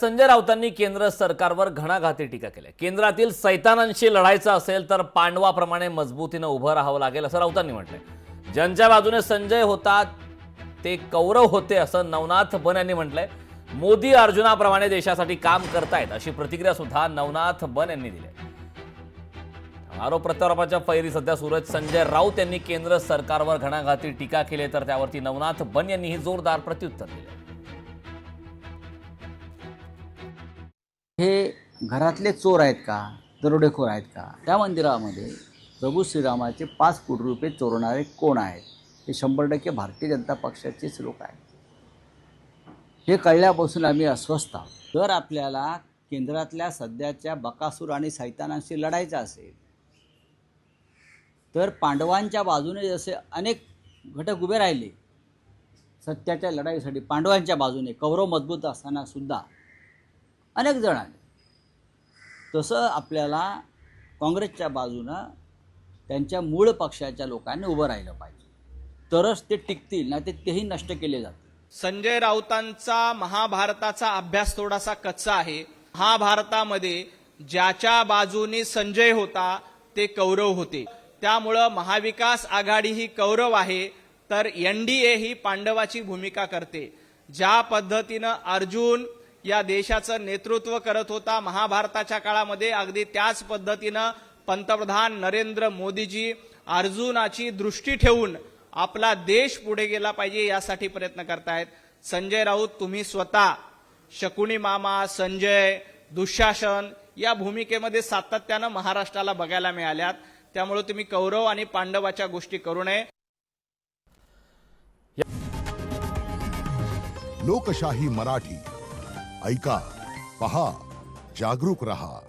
संजय राऊतांनी केंद्र सरकारवर घणाघाती टीका केली. केंद्रातील सैतानांशी लढायचं असेल तर पांडवाप्रमाणे मजबूतीने उभं राहावं लागेल असं राऊतांनी म्हटलंय. ज्यांच्या बाजूने संजय होता ते कौरव होते असं नवनाथ बन यांनी म्हटलंय. मोदी अर्जुनाप्रमाणे देशासाठी काम करतायत अशी प्रतिक्रिया सुद्धा नवनाथ बन यांनी दिली. आरोप प्रत्यारोपाच्या फैरी सध्या सुरू आहेत. संजय राऊत यांनी केंद्र सरकारवर घणाघाती टीका केली तर त्यावरती नवनाथ बन यांनीही जोरदार प्रत्युत्तर दिले. हे घरातले चोर आहेत का, दरोडेखोर आहेत का? त्या मंदिरामध्ये प्रभू श्रीरामाचे 5 कोटी रुपये चोरणारे कोण आहेत? हे 100% भारतीय जनता पक्षाचेच लोक आहेत. हे कळल्यापासून आम्ही अस्वस्थ आहोत. जर आपल्याला केंद्रातल्या सध्याच्या बकासूर आणि सैतानांशी लढायचं असेल तर पांडवांच्या बाजूने जसे अनेक घटक उभे राहिले सत्याच्या लढाईसाठी, पांडवांच्या बाजूने कौरव मजबूत असताना सुद्धा अनेक जण आले, तसं आपल्याला काँग्रेसच्या बाजूनं त्यांच्या मूळ पक्षाच्या लोकांनी उभं राहिलं पाहिजे, तरच ते टिकतील, नाही तर तेही नष्ट केले जातील. संजय राऊतांचा महाभारताचा अभ्यास थोडासा कच्चा आहे. महाभारतामध्ये ज्याच्या बाजूने संजय होता ते कौरव होते. त्यामुळं महाविकास आघाडी ही कौरव आहे तर NDA ही पांडवाची भूमिका करते. ज्या पद्धतीनं अर्जुन या देशाचं नेतृत्व करत होता महाभारताच्या काळामध्ये, अगदी त्याच पद्धतीनं पंतप्रधान नरेंद्र मोदीजी अर्जुनाची दृष्टी ठेवून आपला देश पुढे गेला पाहिजे यासाठी प्रयत्न करतायत. संजय राऊत, तुम्ही स्वतः शकुनी मामा, संजय, दुःशासन या भूमिकेमध्ये सातत्यानं महाराष्ट्राला बघायला मिळाल्यात. त्यामुळे तुम्ही कौरव आणि पांडवाच्या गोष्टी करू नये. लोकशाही मराठी ऐका, पहा, जागरूक रहा.